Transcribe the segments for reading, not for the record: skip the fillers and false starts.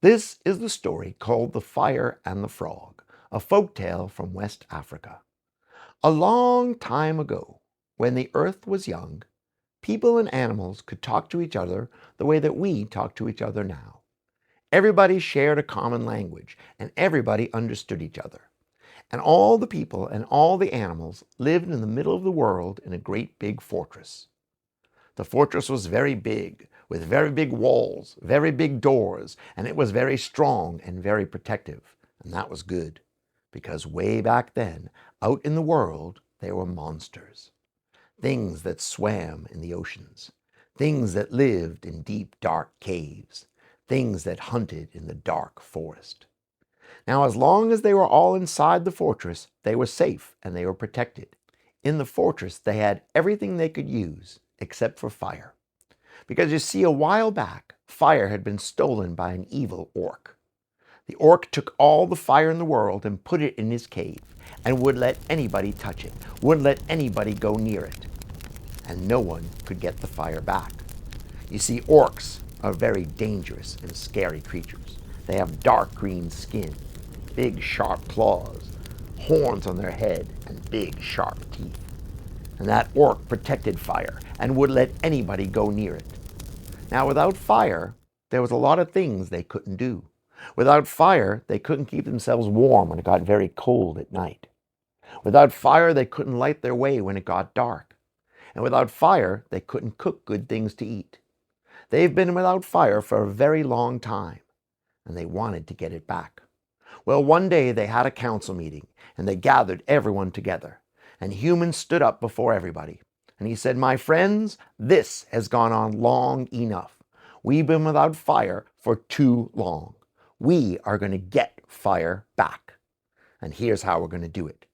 This is the story called The Fire and the Frog, a folk tale from West Africa. A long time ago, when the earth was young, people and animals could talk to each other the way that we talk to each other now. Everybody shared a common language, and everybody understood each other. And all the people and all the animals lived in the middle of the world in a great big fortress. The fortress was very big, with very big walls, very big doors, and it was very strong and very protective. And that was good, because way back then, out in the world, there were monsters. Things that swam in the oceans, things that lived in deep, dark caves, things that hunted in the dark forest. Now, as long as they were all inside the fortress, they were safe and they were protected. In the fortress, they had everything they could use, except for fire. Because you see, a while back, fire had been stolen by an evil orc. The orc took all the fire in the world and put it in his cave, and would let anybody touch it, wouldn't let anybody go near it. And no one could get the fire back. You see, orcs are very dangerous and scary creatures. They have dark green skin, big sharp claws, horns on their head, and big sharp teeth. And that orc protected fire and would let anybody go near it. Now, without fire, there was a lot of things they couldn't do. Without fire, they couldn't keep themselves warm when it got very cold at night. Without fire, they couldn't light their way when it got dark. And without fire, they couldn't cook good things to eat. They've been without fire for a very long time, and they wanted to get it back. Well, one day they had a council meeting, and they gathered everyone together. And Human stood up before everybody, and he said, "My friends, this has gone on long enough. We've been without fire for too long. We are going to get fire back. And here's how we're going to do it.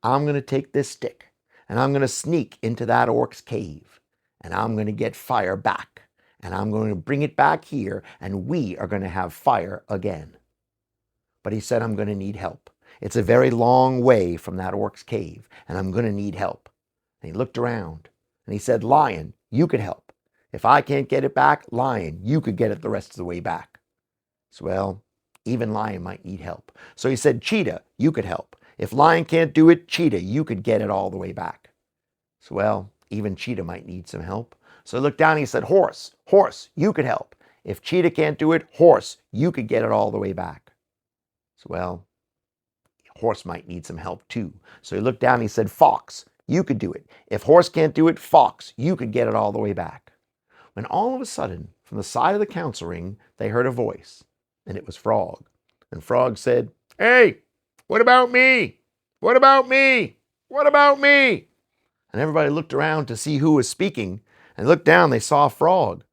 I'm going to take this stick, and I'm going to sneak into that orc's cave, and I'm going to get fire back, and I'm going to bring it back here, and we are going to have fire again." But he said, "I'm going to need help. It's a very long way from that orc's cave, and I'm going to need help." And he looked around, and he said, "Lion, you could help. If I can't get it back, Lion, you could get it the rest of the way back." So, well, even Lion might need help. So he said, "Cheetah, you could help. If Lion can't do it, Cheetah, you could get it all the way back." So, well, even Cheetah might need some help. So he looked down and he said, "Horse, Horse, you could help. If Cheetah can't do it, Horse, you could get it all the way back." So, well, Horse might need some help too. So he looked down and he said, "Fox, you could do it. If Horse can't do it, Fox, you could get it all the way back." When all of a sudden, from the side of the council ring, they heard a voice, and it was Frog. And Frog said, "Hey, what about me? What about me? What about me?" And everybody looked around to see who was speaking, and looked down, they saw Frog.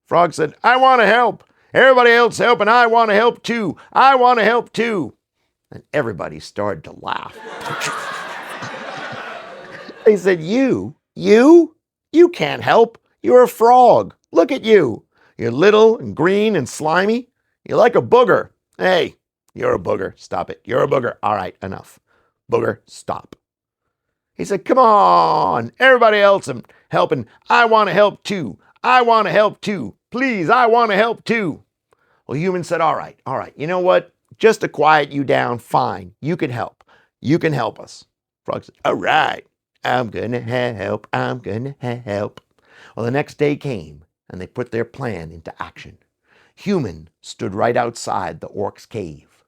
Frog said, "I want to help. Everybody else help, and I want to help too. I want to help too." And everybody started to laugh. They said, You can't help. You're a frog. Look at you. You're little and green and slimy. You're like a booger. Hey, you're a booger. Stop it. You're a booger. All right, enough. Booger, stop." He said, "Come on, everybody else I'm helping. I want to help too. I want to help too. Please, I want to help too." Well, Human said, all right. You know what? Just to quiet you down, fine. You can help. You can help us." Frog said, "All right. I'm going to help. I'm going to help." Well, the next day came, and they put their plan into action. Human stood right outside the orc's cave.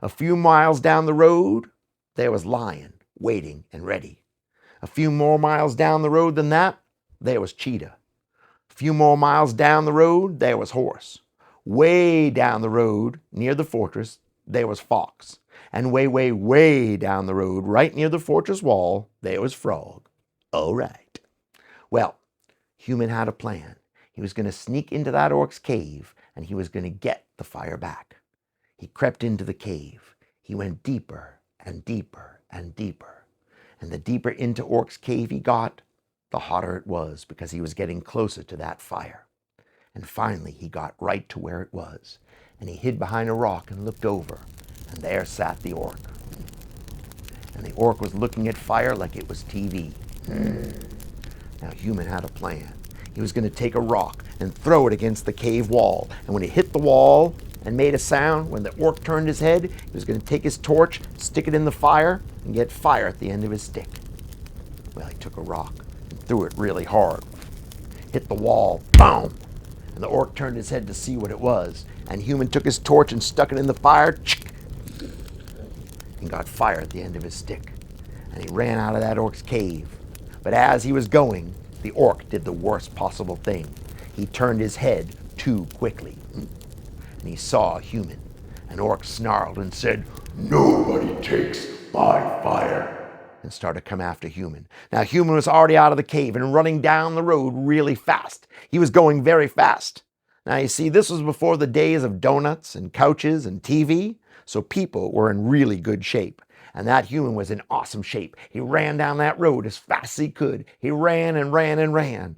A few miles down the road, there was Lion, waiting and ready. A few more miles down the road than that, there was Cheetah. A few more miles down the road, there was Horse. Way down the road, near the fortress, there was Fox. And way, way, way down the road, right near the fortress wall, there was Frog. All right. Well, Human had a plan. He was going to sneak into that orc's cave, and he was going to get the fire back. He crept into the cave. He went deeper and deeper and deeper. And the deeper into Orc's cave he got, the hotter it was, because he was getting closer to that fire. And finally he got right to where it was, and he hid behind a rock and looked over, and there sat the orc. And the orc was looking at fire like it was TV. Now Human had a plan. He was going to take a rock and throw it against the cave wall, and when it hit the wall, and made a sound. When the orc turned his head, he was going to take his torch, stick it in the fire, and get fire at the end of his stick. Well, he took a rock and threw it really hard. Hit the wall, boom! And the orc turned his head to see what it was. And Human took his torch and stuck it in the fire, and got fire at the end of his stick. And he ran out of that orc's cave. But as he was going, the orc did the worst possible thing. He turned his head too quickly. And he saw a Human. An orc snarled and said, "Nobody takes my fire," and started to come after Human. Now Human was already out of the cave and running down the road really fast. He was going very fast. Now you see, this was before the days of donuts and couches and TV, so people were in really good shape. And that Human was in awesome shape. He ran down that road as fast as he could. He ran and ran and ran.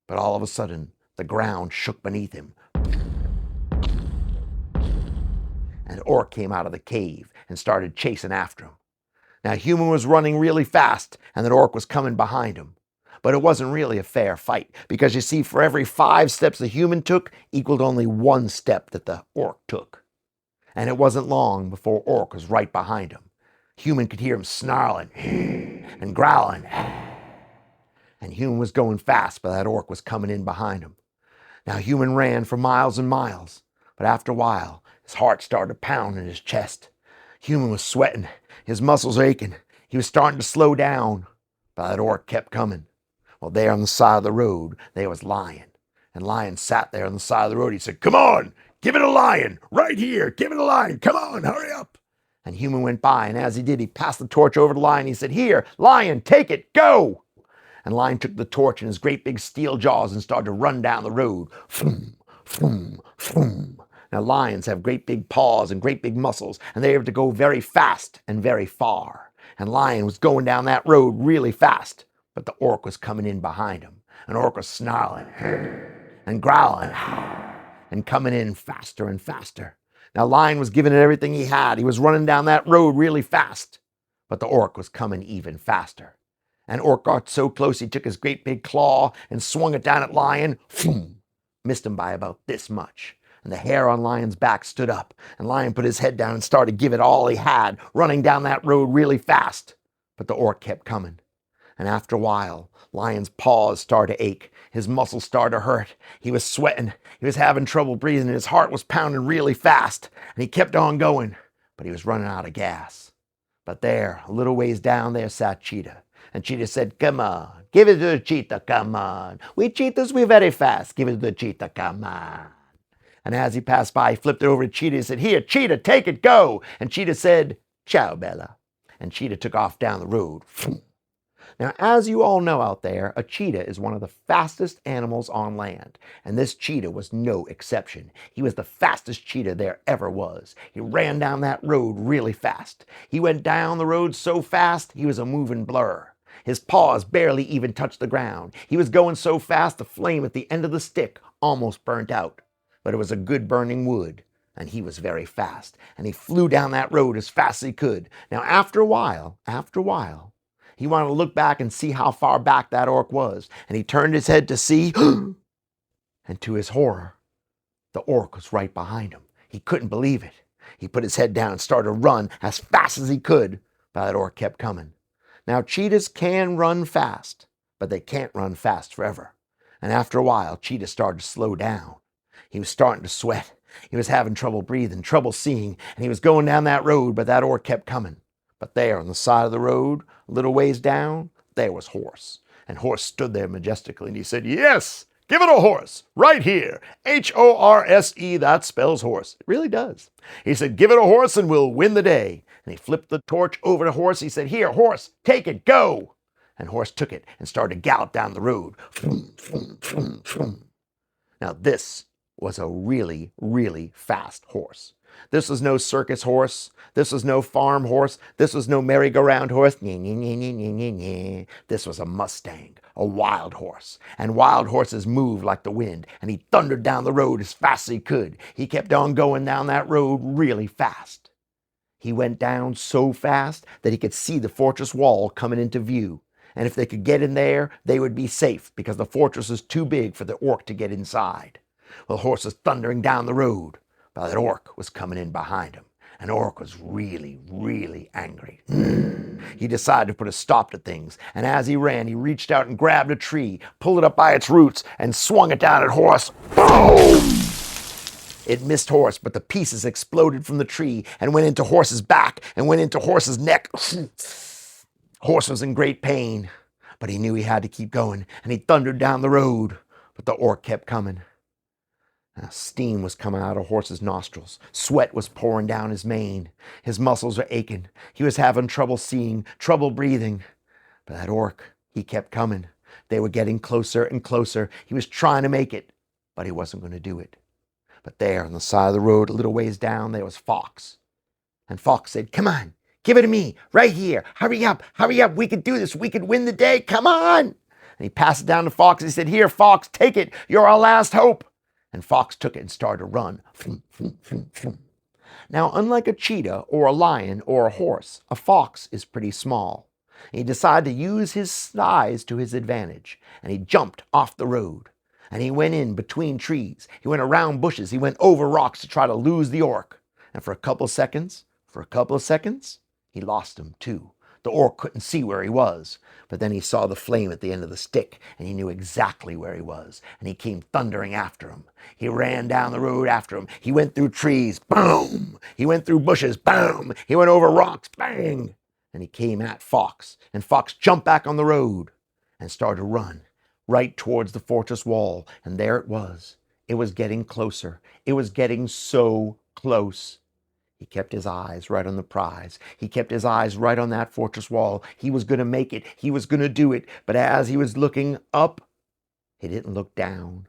But all of a sudden, the ground shook beneath him. And an orc came out of the cave and started chasing after him. Now Human was running really fast, and the orc was coming behind him. But it wasn't really a fair fight, because you see, for every 5 steps the Human took equaled only 1 step that the orc took. And it wasn't long before orc was right behind him. Human could hear him snarling and growling. And Human was going fast, but that orc was coming in behind him. Now Human ran for miles and miles, but after a while, his heart started to pound in his chest. Human was sweating, his muscles aching. He was starting to slow down, but that orc kept coming. Well, there on the side of the road, there was Lion. And Lion sat there on the side of the road. He said, "Come on, give it a lion, right here, give it a lion, come on, hurry up." And Human went by, and as he did, he passed the torch over to Lion. He said, "Here, Lion, take it, go." And Lion took the torch in his great big steel jaws and started to run down the road. Vroom, vroom, vroom. Now lions have great big paws and great big muscles, and they have to go very fast and very far. And Lion was going down that road really fast, but the orc was coming in behind him. An orc was snarling and growling and coming in faster and faster. Now Lion was giving it everything he had. He was running down that road really fast, but the orc was coming even faster. And orc got so close he took his great big claw and swung it down at Lion. Boom! Missed him by about this much. And the hair on Lion's back stood up, and Lion put his head down and started to give it all he had, running down that road really fast. But the orc kept coming. And after a while, Lion's paws started to ache. His muscles started to hurt. He was sweating. He was having trouble breathing, and his heart was pounding really fast. And he kept on going, but he was running out of gas. But there, a little ways down there, sat Cheetah. And Cheetah said, "Come on, give it to the cheetah, come on. We cheetahs, we're very fast. Give it to the cheetah, come on." And as he passed by, he flipped it over to Cheetah and said, "Here, Cheetah, take it, go." And Cheetah said, "Ciao, Bella." And Cheetah took off down the road. Now, as you all know out there, a cheetah is one of the fastest animals on land. And this cheetah was no exception. He was the fastest cheetah there ever was. He ran down that road really fast. He went down the road so fast, he was a moving blur. His paws barely even touched the ground. He was going so fast, the flame at the end of the stick almost burnt out. But it was a good burning wood, and he was very fast. And he flew down that road as fast as he could. Now, after a while, he wanted to look back and see how far back that orc was. And he turned his head to see, and to his horror, the orc was right behind him. He couldn't believe it. He put his head down and started to run as fast as he could, but that orc kept coming. Now, cheetahs can run fast, but they can't run fast forever. And after a while, Cheetah started to slow down. He was starting to sweat. He was having trouble breathing, trouble seeing, and he was going down that road, but that orc kept coming. But there on the side of the road, a little ways down, there was Horse. And Horse stood there majestically, and he said, "Yes, give it a horse, right here. Horse, that spells horse." It really does. He said, "Give it a horse and we'll win the day." And he flipped the torch over to Horse. He said, "Here, Horse, take it, go." And Horse took it and started to gallop down the road. Now this was a really, really fast horse. This was no circus horse. This was no farm horse. This was no merry-go-round horse. This was a Mustang, a wild horse. And wild horses moved like the wind. And he thundered down the road as fast as he could. He kept on going down that road really fast. He went down so fast that he could see the fortress wall coming into view. And if they could get in there, they would be safe because the fortress was too big for the orc to get inside. Well, Horse was thundering down the road, But that orc was coming in behind him, and Orc was really, really angry. He decided to put a stop to things, and as he ran, he reached out and grabbed a tree, pulled it up by its roots, and swung it down at Horse. Boom! It missed Horse, but the pieces exploded from the tree and went into Horse's back and went into Horse's neck. Horse was in great pain, but he knew he had to keep going, and he thundered down the road, but the orc kept coming. Now, steam was coming out of Horse's nostrils. Sweat was pouring down his mane. His muscles were aching. He was having trouble seeing, trouble breathing. But that orc, he kept coming. They were getting closer and closer. He was trying to make it, but he wasn't going to do it. But there on the side of the road, a little ways down, there was Fox. And Fox said, "Come on, give it to me, right here. Hurry up, we could do this. We could win the day, come on." And he passed it down to Fox and he said, "Here, Fox, take it. You're our last hope." And Fox took it and started to run. Now, unlike a cheetah or a lion or a horse, a fox is pretty small. And he decided to use his size to his advantage, and he jumped off the road. And he went in between trees. He went around bushes. He went over rocks to try to lose the orc. And for a couple of seconds, he lost him too. The orc couldn't see where he was. But then he saw the flame at the end of the stick, and he knew exactly where he was. And he came thundering after him. He ran down the road after him. He went through trees, boom! He went through bushes, boom! He went over rocks, bang! And he came at Fox. And Fox jumped back on the road and started to run right towards the fortress wall. And there it was. It was getting closer. It was getting so close. He kept his eyes right on the prize. He kept his eyes right on that fortress wall. He was going to make it. He was going to do it. But as he was looking up, he didn't look down.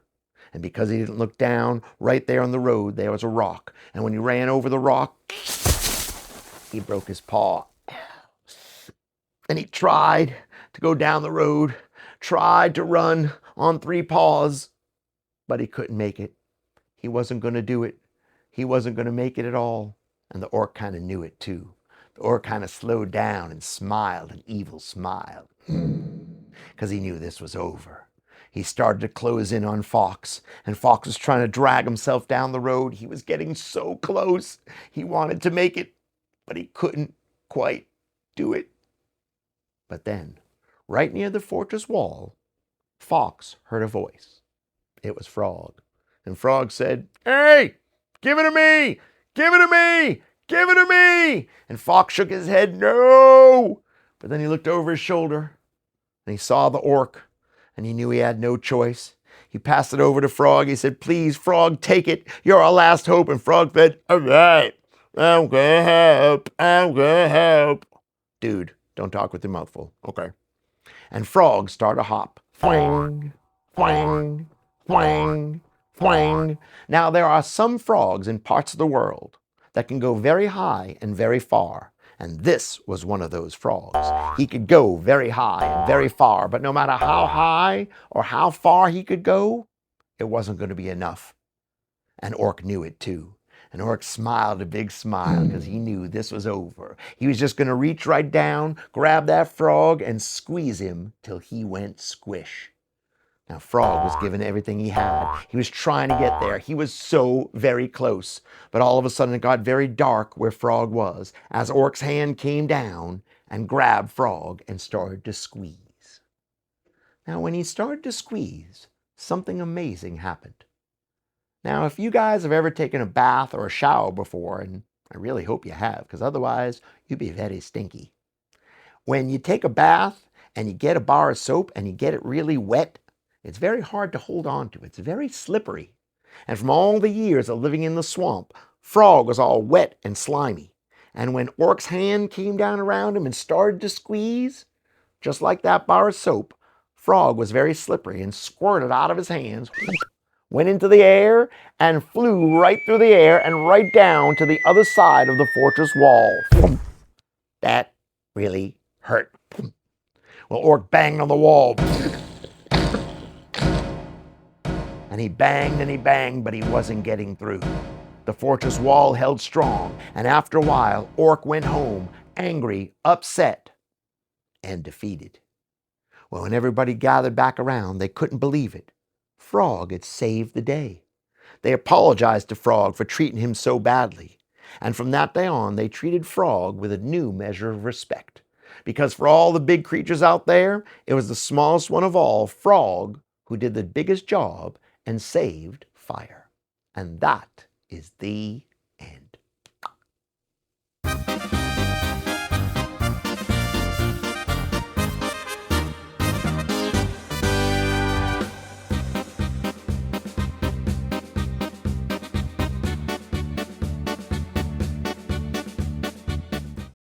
And because he didn't look down, right there on the road, there was a rock. And when he ran over the rock, he broke his paw. And he tried to go down the road, tried to run on 3 paws, but he couldn't make it. He wasn't going to do it. He wasn't going to make it at all. And the orc kind of knew it too. The orc kind of slowed down and smiled an evil smile, because he knew this was over. He started to close in on Fox, and Fox was trying to drag himself down the road. He was getting so close. He wanted to make it, but he couldn't quite do it. But then, right near the fortress wall, Fox heard a voice. It was Frog. And Frog said, "Hey, give it to me! Give it to me! Give it to me!" And Fox shook his head, "No!" But then he looked over his shoulder and he saw the orc, and he knew he had no choice. He passed it over to Frog. He said, "Please, Frog, take it. You're our last hope." And Frog said, "All right, I'm gonna help. I'm gonna help." Dude, don't talk with your mouth full. Okay. And Frog started to hop. Fwang, fwang, fwang, fwang. Now, there are some frogs in parts of the world that can go very high and very far. And this was one of those frogs. He could go very high and very far, but no matter how high or how far he could go, it wasn't going to be enough. And Orc knew it too. And Orc smiled a big smile because he knew this was over. He was just going to reach right down, grab that frog, and squeeze him till he went squish. Now, Frog was giving everything he had. He was trying to get there. He was so very close. But all of a sudden, it got very dark where Frog was, as Orc's hand came down and grabbed Frog and started to squeeze. Now, when he started to squeeze, something amazing happened. Now, if you guys have ever taken a bath or a shower before, and I really hope you have, because otherwise you'd be very stinky. When you take a bath and you get a bar of soap and you get it really wet, it's very hard to hold on to. It's very slippery. And from all the years of living in the swamp, Frog was all wet and slimy. And when Orc's hand came down around him and started to squeeze, just like that bar of soap, Frog was very slippery and squirted out of his hands, went into the air, and flew right through the air and right down to the other side of the fortress wall. That really hurt. Well, Orc banged on the wall. And he banged, but he wasn't getting through. The fortress wall held strong, and after a while, Orc went home, angry, upset, and defeated. Well, when everybody gathered back around, they couldn't believe it. Frog had saved the day. They apologized to Frog for treating him so badly, and from that day on they treated Frog with a new measure of respect. Because for all the big creatures out there, it was the smallest one of all, Frog, who did the biggest job and saved fire. And that is the